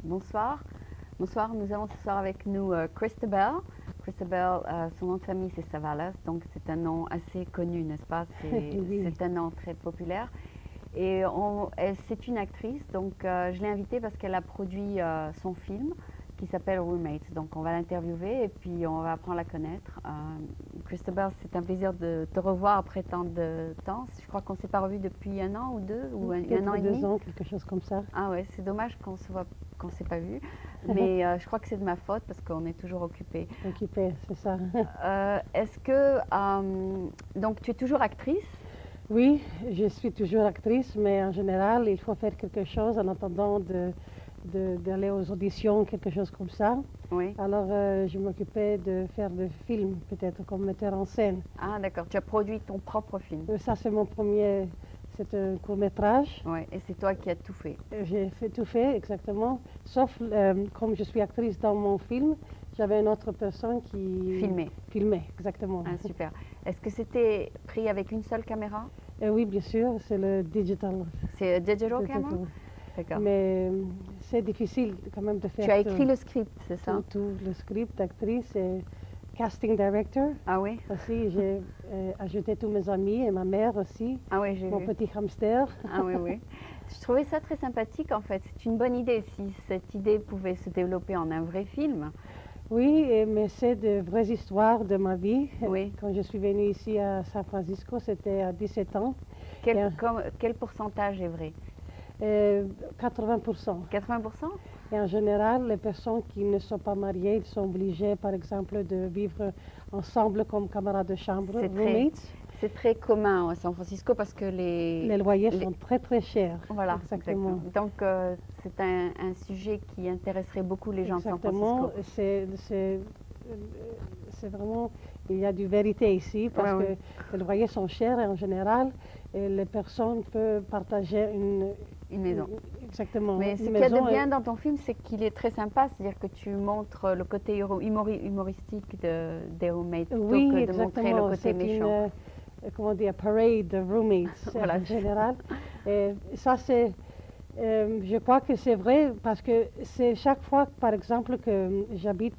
Bonsoir. Bonsoir, nous avons ce soir avec nous Christabel. Christabel, son nom de famille c'est Savalas, donc c'est un nom assez connu, n'est-ce pas? Oui. C'est un nom très populaire. Et c'est une actrice, donc je l'ai invitée parce qu'elle a produit son film qui s'appelle Roommates. Donc on va l'interviewer et puis on va apprendre à la connaître. Christabel, c'est un plaisir de te revoir après tant de temps. Je crois qu'on ne s'est pas revu depuis un an ou deux, ou un an et demi. 2 ans, quelque chose comme ça. Ah ouais, c'est dommage qu'on ne s'est pas vu. Mais je crois que c'est de ma faute parce qu'on est toujours occupés. Occupée, c'est ça. Est-ce que, donc tu es toujours actrice? Oui, je suis toujours actrice, mais en général, il faut faire quelque chose en attendant d'aller aux auditions, quelque chose comme ça. Oui. Alors, je m'occupais de faire des films, peut-être comme metteur en scène. Ah d'accord, tu as produit ton propre film. Ça, c'est mon premier, c'est un court-métrage. Oui, et c'est toi qui as tout fait. J'ai tout fait, exactement. Sauf, comme je suis actrice dans mon film, j'avais une autre personne qui filmait, exactement. Ah, super. Est-ce que c'était pris avec une seule caméra? Oui, bien sûr, c'est le digital. C'est digital camera? D'accord. Mais c'est difficile quand même de faire. Tu as écrit le script, c'est ça? Tout le script, actrice et casting director. Ah oui? Aussi, j'ai ajouté tous mes amis et ma mère aussi. Ah oui, j'ai mon vu. petit hamster. Ah oui, oui. Je trouvais ça très sympathique en fait. C'est une bonne idée si cette idée pouvait se développer en un vrai film. Oui, mais c'est de vraies histoires de ma vie. Oui. Quand je suis venue ici à San Francisco, c'était à 17 ans. Quel pourcentage est vrai? 80%. 80%? Et en général, les personnes qui ne sont pas mariées, ils sont obligées, par exemple, de vivre ensemble comme camarades de chambre, roommates. C'est très commun à San Francisco parce que les loyers sont très très chers. Voilà, exactement. Donc c'est un sujet qui intéresserait beaucoup les gens de San Francisco. C'est vraiment, il y a du vérité ici parce que les loyers sont chers et en général, les personnes peuvent partager une maison. Exactement. Mais ce qu'il y a de bien dans ton film, c'est qu'il est très sympa, c'est-à-dire que tu montres le côté humoristique des roommates plutôt que de montrer le côté méchant. Comment dire, parade de roommates voilà. En général. Et ça, c'est, je crois que c'est vrai parce que c'est chaque fois, par exemple, que j'habite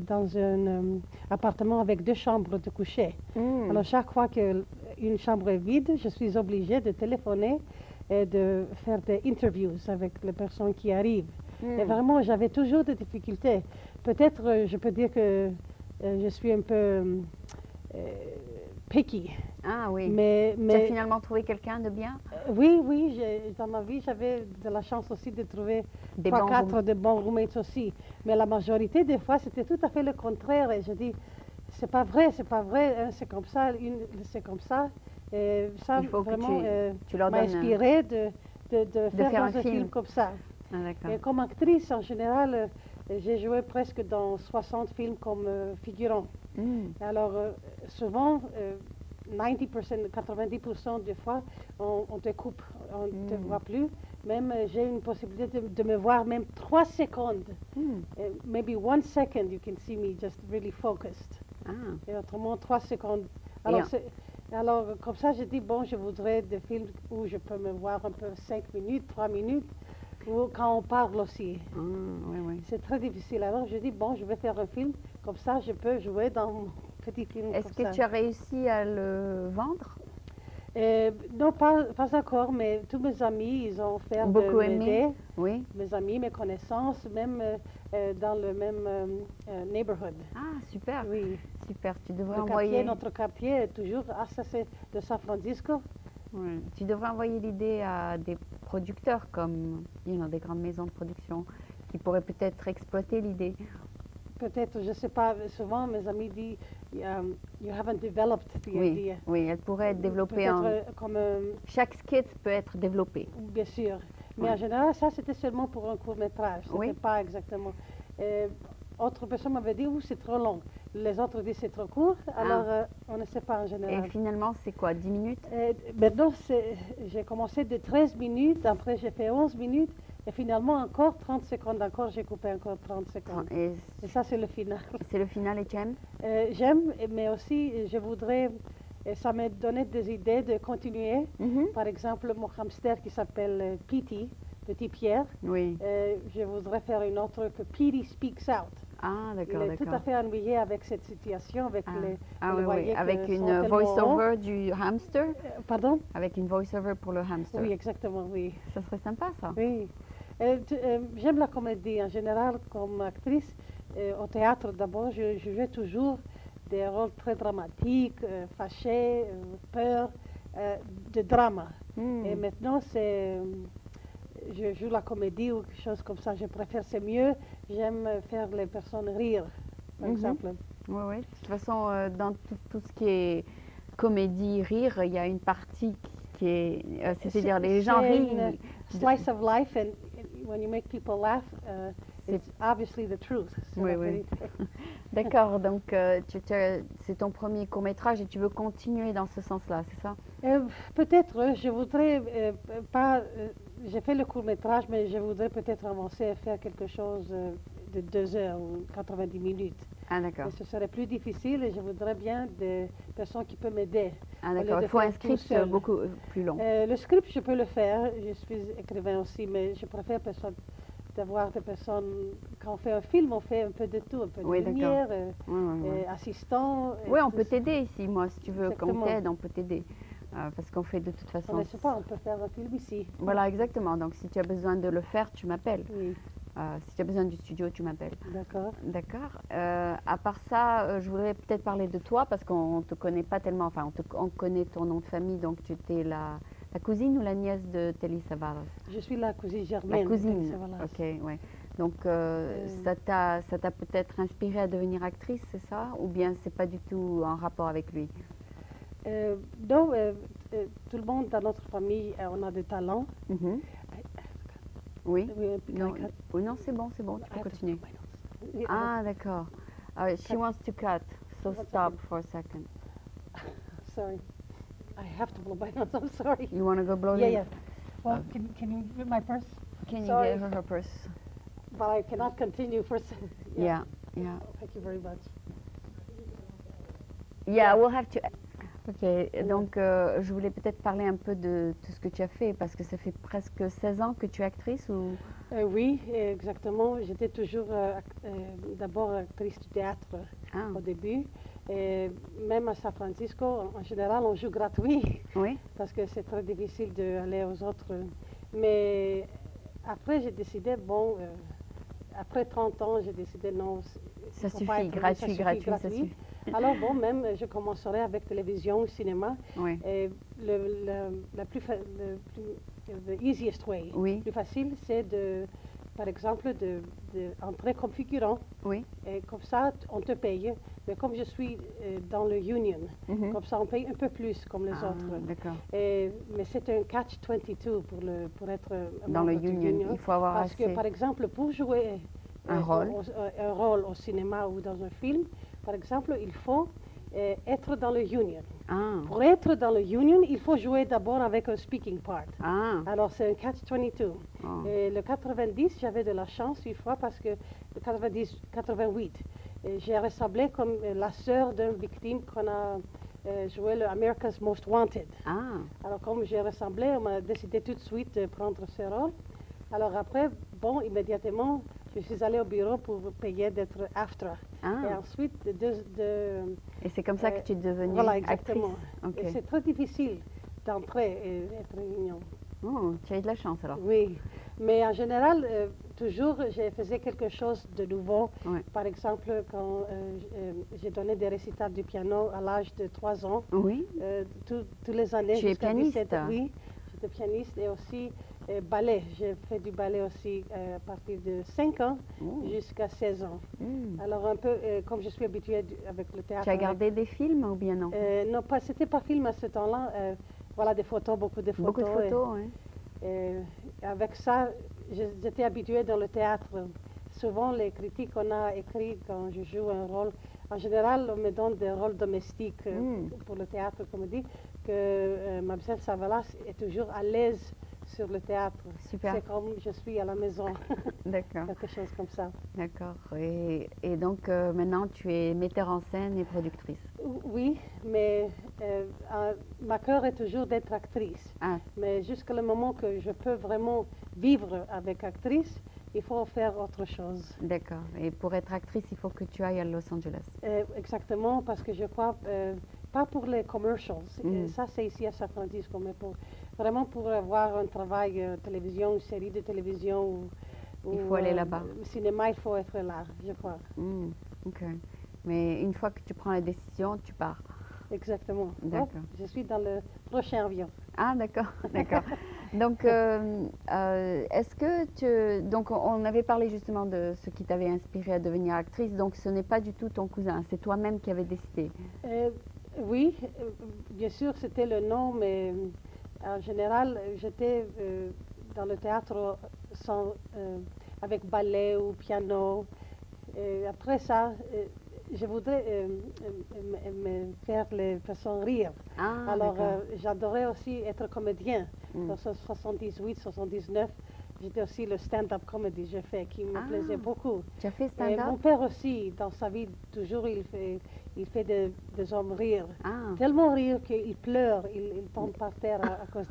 dans un appartement avec 2 chambres de coucher. Alors, chaque fois qu'une chambre est vide, je suis obligée de téléphoner et de faire des interviews avec les personnes qui arrivent. Et vraiment, j'avais toujours des difficultés. Peut-être, je peux dire que je suis un peu picky. Ah oui. Mais tu as finalement trouvé quelqu'un de bien? Oui, dans ma vie, j'avais de la chance aussi de trouver 3-4 de bons roommates aussi. Mais la majorité des fois, c'était tout à fait le contraire. Et je dis, c'est pas vrai, c'est comme ça, c'est comme ça. Et ça, il faut vraiment, tu leur m'a inspiré de faire un film comme ça. Ah, et comme actrice, en général, j'ai joué presque dans 60 films comme figurant. Alors, souvent, 90% des fois, on te coupe, on ne te voit plus. Même, j'ai une possibilité de me voir même 3 secondes. Maybe 1 second, you can see me just really focused. Et autrement, 3 secondes. Alors, comme ça, j'ai dit, bon, je voudrais des films où je peux me voir un peu 5 minutes, 3 minutes, ou quand on parle aussi. Oui. C'est très difficile. Alors, je dis, bon, je vais faire un film, comme ça, je peux jouer dans mon petit film. Est-ce que tu as réussi à le vendre? Non, pas encore, mais tous mes amis, ils ont fait beaucoup aimé. Oui. Mes amis, mes connaissances, même dans le même neighborhood. Ah, super. Oui. Super, tu devrais envoyer... Notre quartier est toujours, ça c'est de San Francisco. Oui. Tu devrais envoyer l'idée à des producteurs comme des grandes maisons de production qui pourraient peut-être exploiter l'idée. Peut-être, je ne sais pas, souvent mes amis disent you haven't developed the idea. Oui, elle pourrait être développée chaque sketch peut être développé. Bien sûr. Mais en général, ça c'était seulement pour un court-métrage. C'était pas exactement. Autre personne m'avait dit, c'est trop long. Les autres disent c'est trop court. Alors, on ne sait pas en général. Et finalement, c'est quoi, 10 minutes? Maintenant, j'ai commencé de 13 minutes, après j'ai fait 11 minutes. Et finalement, encore 30 secondes, j'ai coupé encore 30 secondes. Et ça, c'est le final. C'est le final et tu aimes? J'aime, mais aussi, je voudrais, ça m'a donné des idées de continuer. Par exemple, mon hamster qui s'appelle Petey, Petit Pierre. Oui. Je voudrais faire une autre que Petey Speaks Out. Ah, Il d'accord, est tout à d'accord. fait ennuyé avec cette situation, avec Ah, les... ah vous oui, oui. voyez que Avec sont une tellement voice-over du hamster? Pardon? Avec une voice-over pour le hamster. Oui, exactement, oui. Ça serait sympa, ça. Oui. J'aime la comédie en général comme actrice. Au théâtre, d'abord, je jouais toujours des rôles très dramatiques, fâchés, peur, de drama. Hmm. Et maintenant, je joue la comédie ou quelque chose comme ça. Je préfère, c'est mieux. J'aime faire les personnes rire, par Mhm. exemple. Oui, oui. De toute façon, dans tout ce qui est comédie, rire, il y a une partie qui est, c'est-à-dire les gens C'est rient. une slice of life, and when you make people laugh, C'est- it's obviously the truth. C'est Oui, la oui. vérité. D'accord, donc c'est ton premier court-métrage et tu veux continuer dans ce sens-là, c'est ça? Peut-être, je voudrais pas. J'ai fait le court métrage, mais je voudrais peut-être avancer et faire quelque chose de 2 heures ou 90 minutes. Ah, d'accord. Mais ce serait plus difficile et je voudrais bien des personnes qui peuvent m'aider. Ah, au lieu d'accord. de Il faut un faire tout script seul. beaucoup plus long. Le script, je peux le faire. Je suis écrivain aussi, mais je préfère d'avoir des personnes. Quand on fait un film, on fait un peu de tout, un peu de Oui, d'accord. lumière, Oui, oui, oui. assistant. Oui, on tout peut ça. t'aider ici, moi, si tu veux qu'on Exactement. t'aide, on peut t'aider. Parce qu'on fait de toute On façon. ne sait pas, on peut faire un film ici. Voilà, exactement. Donc, si tu as besoin de le faire, tu m'appelles. Oui, Si tu as besoin du studio, tu m'appelles. d'accord. D'accord. À part ça, je voudrais peut-être parler de toi parce qu'on ne te connaît pas tellement. Enfin, on connaît ton nom de famille, donc tu étais la cousine ou la nièce de Telly Savalas? Je suis la cousine La germaine. de cousine. Telly Savalas. Ok, ouais. Donc, ça t'a peut-être inspiré à devenir actrice, c'est ça? Ou bien c'est pas du tout en rapport avec lui? Donc, tout le monde dans notre famille, on a des talents. Mhm. Oui. We- Non, I cut- oh, non, c'est bon, tu I peux have to continuer. cut my nose. Ah, d'accord. She Cut. wants to cut, so One stop second. for a second. Sorry. I have to blow my nose. I'm sorry. You want to go blow Yeah, your- yeah. Well, can you give my purse? Can you Sorry. give her her purse? But I cannot continue for. Yeah, yeah. Thank you very much. Yeah, we'll have to. Ok, donc je voulais peut-être parler un peu de tout ce que tu as fait, parce que ça fait presque 16 ans que tu es actrice ou... Oui, exactement. J'étais toujours d'abord actrice du théâtre Ah, au début. Et même à San Francisco, en général, on joue gratuit oui, parce que c'est très difficile d'aller aux autres. Mais après, j'ai décidé, bon, après 30 ans, j'ai décidé non. ça il faut pas suffit, être- gratuit, suffit, gratuit, ça suffit. Alors bon, même je commencerai avec télévision, cinéma. Oui, Et la plus, the easiest way, oui, le plus facile, c'est par exemple, d'entrer comme figurant. oui. Et comme ça, on te paye. Mais comme je suis dans le union, Mhm. comme ça, on paye un peu plus comme les Ah, autres. d'accord. Mais c'est un catch-22 pour être un Dans le membre du union, il faut avoir Parce assez... que, par exemple, pour jouer Un rôle. un rôle au cinéma ou dans un film, par exemple, il faut être dans le union. Ah, Pour être dans le union, il faut jouer d'abord avec un speaking part. ah, Alors, c'est un catch-22. oh. Et le 90, j'avais de la chance une fois parce que le 88, j'ai ressemblé comme la sœur d'une victime qu'on a joué le America's Most Wanted. Ah, Alors, comme j'ai ressemblé, on m'a décidé tout de suite de prendre ce rôle. Alors après, bon, immédiatement, je suis allée au bureau pour payer d'être AFTRA. Et ah. ensuite, Et c'est comme ça que tu es devenue voilà, actrice? exactement. Ok. Et c'est très difficile d'entrer et être union. Oh, tu as eu de la chance alors. Oui, mais en général, toujours, je faisais quelque chose de nouveau. Ouais. Par exemple, quand j'ai donné des récitals du piano à l'âge de 3 ans, Oui, tous les années. Tu es jusqu'à pianiste? 17 oui, j'étais pianiste et aussi ballet. J'ai fait du ballet aussi à partir de 5 ans Oh. jusqu'à 16 ans. Hmm. Alors un peu, comme je suis habituée avec le théâtre. Tu as gardé des films ou bien non? Non, c'était pas film à ce temps-là. Voilà, des photos, beaucoup de photos. Beaucoup de photos, oui. Et avec ça, j'étais habituée dans le théâtre. Souvent, les critiques qu'on a écrites quand je joue un rôle, en général, on me donne des rôles domestiques pour le théâtre, comme on dit, que Mlle Savalas est toujours à l'aise sur le théâtre. Super. C'est comme je suis à la maison, D'accord, quelque chose comme ça. d'accord. Et donc maintenant tu es metteur en scène et productrice. Oui, mais ma cœur est toujours d'être actrice. Ah, Mais jusqu'à le moment que je peux vraiment vivre avec actrice, il faut faire autre chose. d'accord. Et pour être actrice, il faut que tu ailles à Los Angeles. Exactement, parce que je crois, pas pour les commercials, ça c'est ici à San Francisco, mais vraiment pour avoir un travail télévision, une série de télévision ou Il faut aller là-bas. cinéma, il faut être là, je crois. Ok. Mais une fois que tu prends la décision, tu pars. Exactement. D'accord. Hop, je suis dans le prochain avion. Ah, d'accord, d'accord. Donc, est-ce que donc, on avait parlé justement de ce qui t'avait inspiré à devenir actrice. Donc, ce n'est pas du tout ton cousin, c'est toi-même qui avais décidé. Oui, bien sûr, c'était le nom, mais en général, j'étais dans le théâtre avec ballet ou piano. Après ça, je voudrais me faire les personnes rire. Ah, Alors, d'accord. j'adorais aussi être comédien. Dans 78, 79, j'étais aussi le stand-up comedy, j'ai fait, qui me plaisait beaucoup. Tu as fait Et mon stand-up? père aussi, dans sa vie, toujours, il fait des hommes rire. Ah, Tellement rire qu'il pleure, il tombe par terre à cause.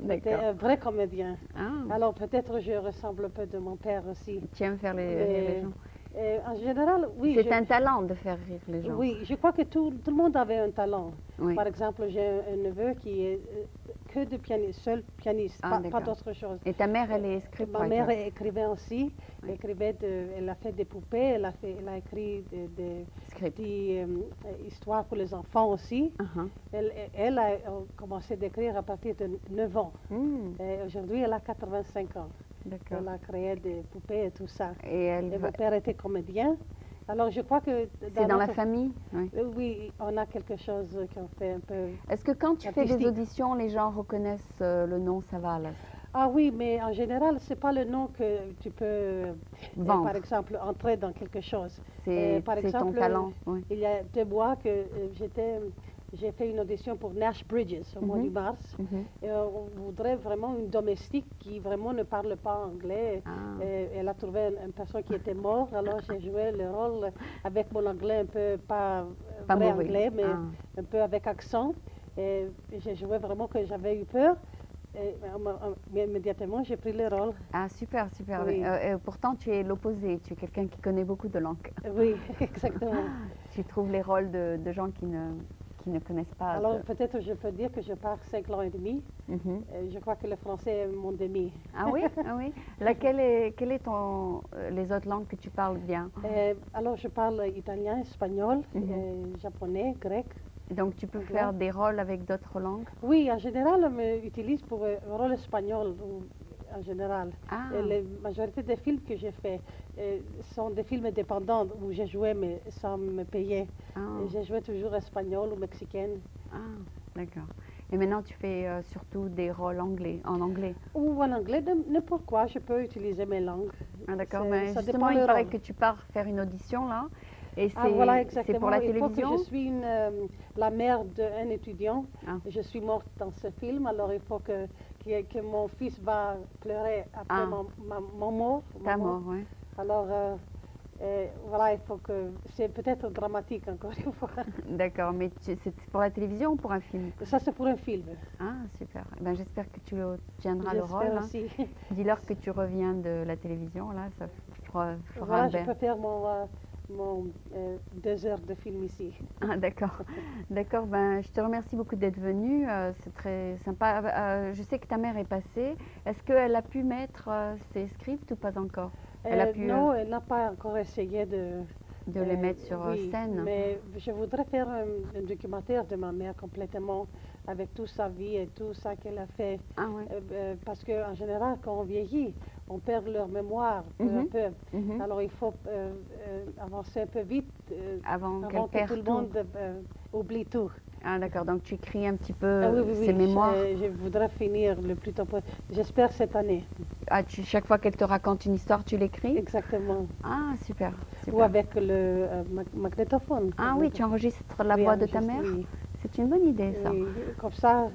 Il était d'accord. un vrai comédien. Ah, Alors, peut-être je ressemble un peu de mon père aussi. tu aimes faire rire Mais, les gens. en général, oui. C'est un talent de faire rire les gens. Oui, je crois que tout le monde avait un talent. Oui. Par exemple, j'ai un neveu qui est que de pianiste, seul pianiste, Ah, pas d'accord. d'autre chose. Et ta mère, elle est Ma mère scriptwriter. écrivait aussi, Oui. elle a fait des poupées, elle a écrit des Script. histoires pour les enfants aussi. Uh-huh. Elle a commencé d'écrire à partir de 9 ans. Et aujourd'hui, elle a 85 ans. D'accord. Elle a créé des poupées et tout ça. Et elle Et va... mon père était comédien. Alors je crois que C'est dans la notre- famille? Oui. Oui, on a quelque chose qu'on fait un peu. Est-ce que quand tu fais des Artistique. auditions, les gens reconnaissent le nom Savalas? Ah oui, mais en général, c'est pas le nom que tu peux, Vendre. par exemple, entrer dans quelque chose. C'est par ton exemple, talent. Oui. Il y a deux mois que j'ai fait une audition pour Nash Bridges au mois Mhm. de mars. Mhm. Et on voudrait vraiment une domestique qui vraiment ne parle pas anglais. Ah. Elle a trouvé une personne qui était morte, alors j'ai joué le rôle avec mon anglais un peu, pas Pas vrai mauvais. anglais, mais Ah. un peu avec accent. Et j'ai joué vraiment que j'avais eu peur. Et immédiatement, j'ai pris le rôle. Ah, super, super. Oui. Pourtant, tu es l'opposé. Tu es quelqu'un qui connaît beaucoup de langues. Oui, exactement. Tu trouves les rôles de gens qui ne connaissent pas. Alors peut-être je peux dire que je parle 5 langues et demi. Mhm. Je crois que le français est mon demi. Ah oui, ah oui. Quelle est les autres langues que tu parles bien? Alors je parle italien, espagnol, japonais, grec. Donc tu peux Anglais. faire des rôles avec d'autres langues? Oui, en général, on m'utilise pour un rôle espagnol, en général. Ah, La majorité des films que j'ai faits sont des films indépendants où j'ai joué mais sans me payer. ah, Et j'ai joué toujours espagnol ou mexicaine. ah, d'accord. Et maintenant tu fais surtout des rôles en anglais. Ou en anglais, n'importe quoi, je peux utiliser mes langues. Ah, d'accord, C'est- mais ça justement, dépend il le paraît rôle. que tu pars faire une audition là, et Ah, voilà, c'est exactement. pour la Il faut que télévision. je suis la mère d'un étudiant. Ah. Je suis morte dans ce film, alors il faut que mon fils va pleurer après Ah. mon mort. Ta ma mort, oui. Alors, voilà, il faut que... C'est peut-être dramatique, encore une fois. D'accord, mais c'est pour la télévision ou pour un film? Ça, c'est pour un film. Ah, super. Eh ben, j'espère que tu tiendras le rôle. J'espère Hein. aussi. Dis-leur que tu reviens de la télévision, là, ça fera Voilà, je bien. peux faire mon 2 heures de film ici. Ah, d'accord. D'accord, ben, je te remercie beaucoup d'être venue. C'est très sympa. Je sais que ta mère est passée. Est-ce qu'elle a pu mettre ses scripts ou pas encore? Elle a pu Non, elle n'a pas encore essayé de les mettre sur oui, scène. mais je voudrais faire un documentaire de ma mère complètement, avec toute sa vie et tout ça qu'elle a fait. Ah oui. Parce qu'en général, quand on vieillit, on perd leur mémoire peu à Mhm. peu. Mhm. Alors il faut avancer un peu vite Avant qu'elle avant que perde tout le tout. monde oublie tout. Ah, d'accord. Donc tu écris un petit peu Ah oui, oui, ses oui, mémoires. je voudrais finir le plus tôt possible. J'espère cette année. Ah, chaque fois qu'elle te raconte une histoire, tu l'écris? Exactement. Ah, super. super. Ou avec le magnétophone. Ah oui, tu enregistres la Oui, voix de ta mère? enregistre, oui. C'est une bonne idée, ça. Oui, comme ça,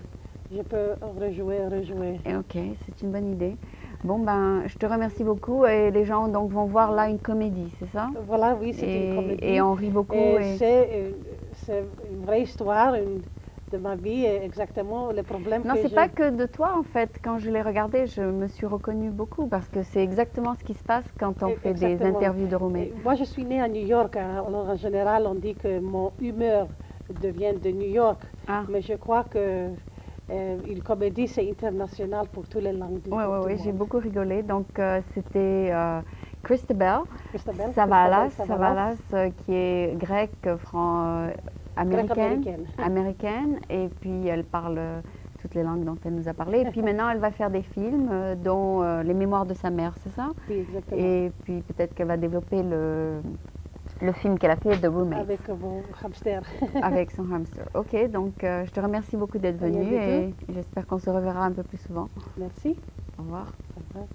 je peux rejouer. Et ok, c'est une bonne idée. Bon, ben, je te remercie beaucoup et les gens donc vont voir là une comédie, c'est ça? Voilà, oui, c'est une comédie. Et on rit beaucoup. Et c'est une vraie histoire de ma vie, et exactement le problème Non, que c'est j'ai. pas que de toi en fait. Quand je l'ai regardé, je me suis reconnue beaucoup parce que c'est exactement ce qui se passe quand on fait des Exactement. interviews de roommates. Moi, je suis née à New York, hein. Alors en général, on dit que mon humeur devient de New York, Ah, mais je crois que une comédie, c'est international pour toutes les langues. oui, pour oui, tout oui, le j'ai monde. beaucoup rigolé. Donc, c'était Christabel Christabel Savalas, Savalas, qui est grecque, américaine, Grec-américaine. américaine, et puis elle parle toutes les langues dont elle nous a parlé. Et puis maintenant, elle va faire des films, dont Les Mémoires de sa mère, c'est ça? Oui, exactement. Et puis peut-être qu'elle va développer le film qu'elle a fait, The Roommates, Avec mon hamster. avec son hamster. Ok, donc je te remercie beaucoup d'être Rien venu du et j'espère qu'on se reverra un peu plus souvent. Merci. Au revoir. Au revoir.